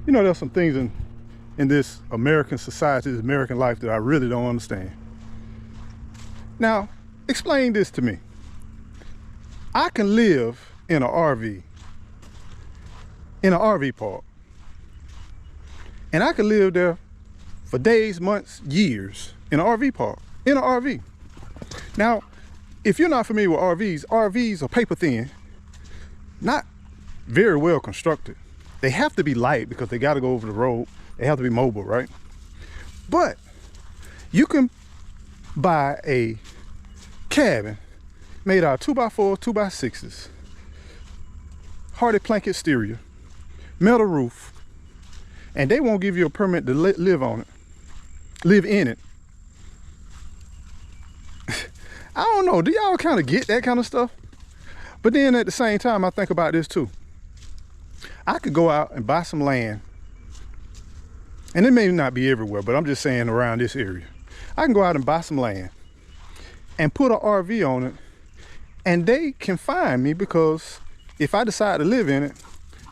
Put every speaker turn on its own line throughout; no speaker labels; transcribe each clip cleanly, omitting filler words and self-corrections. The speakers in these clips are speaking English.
You know, there's some things in this American society, this American life that I really don't understand. Now, explain this to me. I can live in an RV park, and I can live there for days, months, years in an RV park, in an RV. Now, if you're not familiar with RVs are paper thin, not very well constructed. They have to be light because they got to go over the road. They have to be mobile, right? But you can buy a cabin made out of 2x4, 2x6s, hardy plank exterior, metal roof, and they won't give you a permit to live in it. I don't know, do y'all kind of get that kind of stuff? But then at the same time, I think about this too. I could go out and buy some land, and it may not be everywhere, but I'm just saying around this area. I can go out and buy some land and put an RV on it, and they can fine me because if I decide to live in it,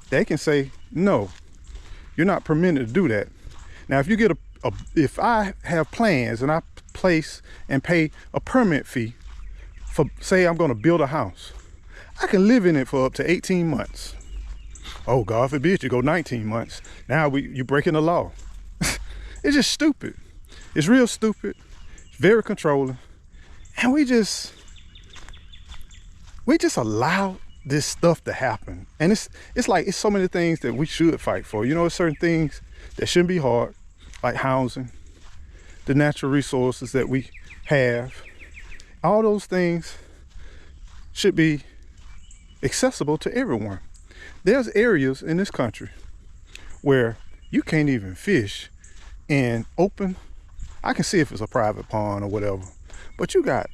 they can say, no, you're not permitted to do that. Now, if you get if I have plans and I place and pay a permit fee for, say I'm gonna build a house, I can live in it for up to 18 months. Oh, God forbid you go 19 months. Now you're breaking the law. It's just stupid. It's real stupid. It's very controlling. And we just allow this stuff to happen. And it's like, it's so many things that we should fight for. You know, there's certain things that shouldn't be hard, like housing, the natural resources that we have. All those things should be accessible to everyone. There's areas in this country where you can't even fish in open. I can see if it's a private pond or whatever, but you got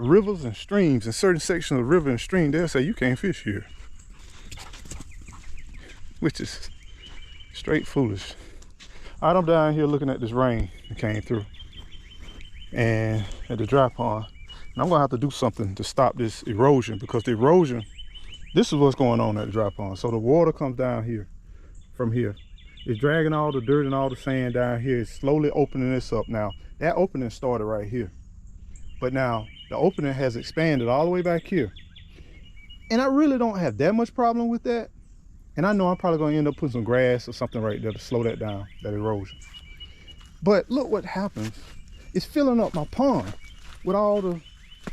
rivers and streams, in certain sections of the river and stream, they'll say you can't fish here, which is straight foolish. All right, I'm down here looking at this rain that came through and at the dry pond, and I'm gonna have to do something to stop this erosion, because the erosion, this is what's going on at the dry pond. So the water comes down here from here. It's dragging all the dirt and all the sand down here. It's slowly opening this up. Now, that opening started right here, but now the opening has expanded all the way back here. And I really don't have that much problem with that. And I know I'm probably gonna end up putting some grass or something right there to slow that down, that erosion. But look what happens. It's filling up my pond with all the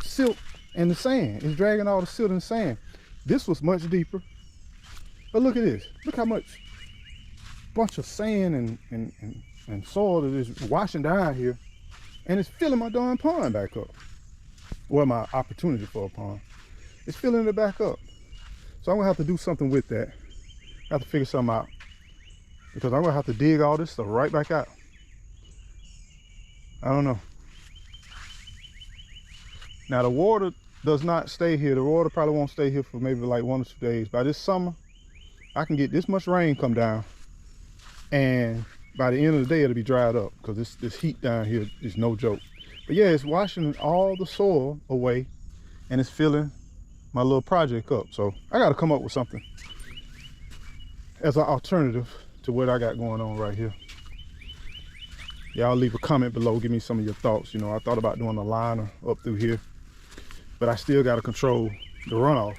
silt and the sand. It's dragging all the silt and sand. This was much deeper, but look at this. Look how much bunch of sand and soil that is washing down here, and it's filling my darn pond back up. Well, my opportunity for a pond. It's filling it back up. So I'm gonna have to do something with that. I have to figure something out, because I'm gonna have to dig all this stuff right back out. I don't know. Now the water does not stay here. The water probably won't stay here for maybe like 1 or 2 days. By this summer, I can get this much rain come down, and by the end of the day, it'll be dried up, because this heat down here is no joke. But yeah, it's washing all the soil away, and it's filling my little project up. So I got to come up with something as an alternative to what I got going on right here. Y'all leave a comment below, give me some of your thoughts. You know, I thought about doing a liner up through here, but I still got to control the runoff,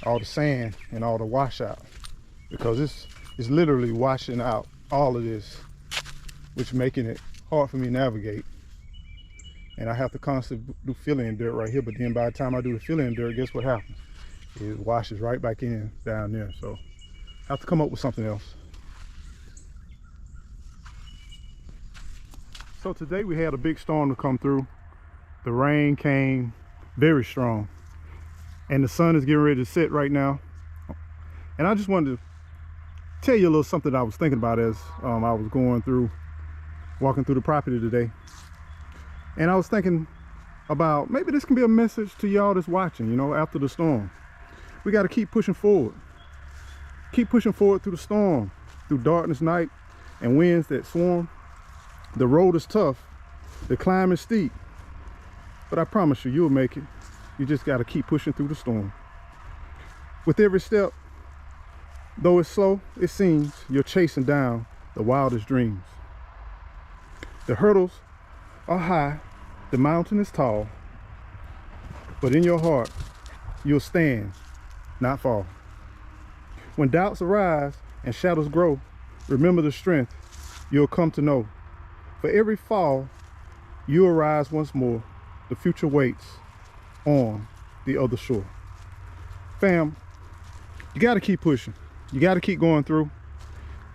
all the sand and all the washout, because it's literally washing out all of this, which making it hard for me to navigate. And I have to constantly do fill-in dirt right here, but then by the time I do the fill-in dirt, guess what happens? It washes right back in down there. So I have to come up with something else. So today we had a big storm to come through. The rain came very strong, and the sun is getting ready to set right now. And I just wanted to tell you a little something I was thinking about as I was walking through the property today. And I was thinking about, maybe this can be a message to y'all that's watching, you know, after the storm. We got to keep pushing forward. Keep pushing forward through the storm, through darkness, night, and winds that swarm. The road is tough, the climb is steep, but I promise you, you'll make it. You just got to keep pushing through the storm. With every step, Though it's slow, it seems you're chasing down the wildest dreams. The hurdles are high, the mountain is tall, but in your heart, you'll stand, not fall. When doubts arise and shadows grow, remember the strength you'll come to know. For every fall, you'll rise once more. The future waits on the other shore. Fam, you gotta keep pushing. You gotta keep going through.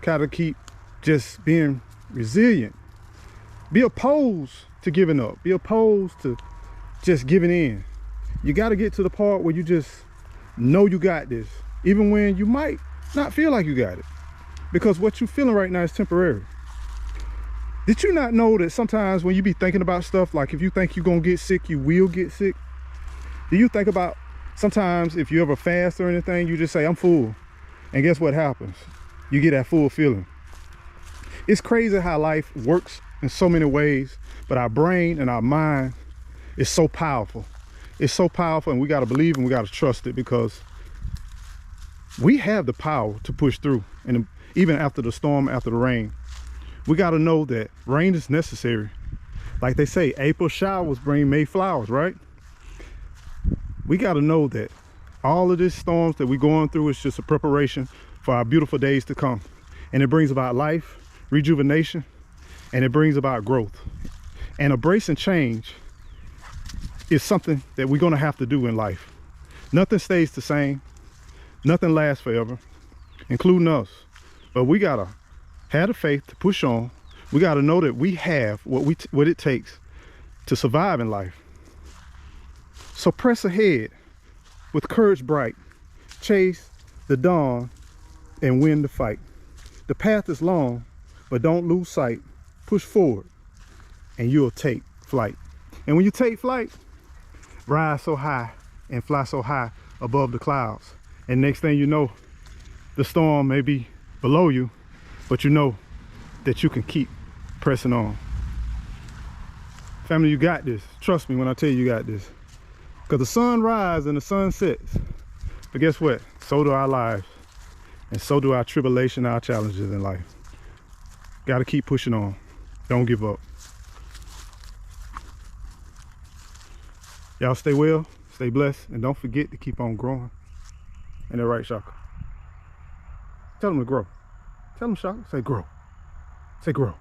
Gotta keep just being resilient. Be opposed to giving up. Be opposed to just giving in. You gotta get to the part where you just know you got this, even when you might not feel like you got it. Because what you're feeling right now is temporary. Did you not know that sometimes when you be thinking about stuff, like if you think you're gonna get sick, you will get sick? Do you think about sometimes if you ever fast or anything, you just say, I'm full. And guess what happens? You get that full feeling. It's crazy how life works in so many ways, but our brain and our mind is so powerful. It's so powerful, and we gotta believe and we gotta trust it, because we have the power to push through. And even after the storm, after the rain, we got to know that rain is necessary. Like they say, April showers bring May flowers, right? We got to know that all of these storms that we're going through is just a preparation for our beautiful days to come. And it brings about life, rejuvenation, and it brings about growth. And embracing change is something that we're going to have to do in life. Nothing stays the same. Nothing lasts forever, including us. But we got to have the faith to push on. We got to know that we have what it takes to survive in life. So press ahead with courage bright, chase the dawn and win the fight. The path is long, but don't lose sight. Push forward and you'll take flight. And when you take flight, rise so high and fly so high above the clouds. And next thing you know, the storm may be below you, but you know that you can keep pressing on. Family, you got this. Trust me when I tell you got this. Because the sun rises and the sun sets. But guess what? So do our lives. And so do our tribulation, our challenges in life. Got to keep pushing on. Don't give up. Y'all stay well, stay blessed, and don't forget to keep on growing. Ain't that right, Shaka? Tell them to grow. Tell them, Shaka. Say grow. Say grow.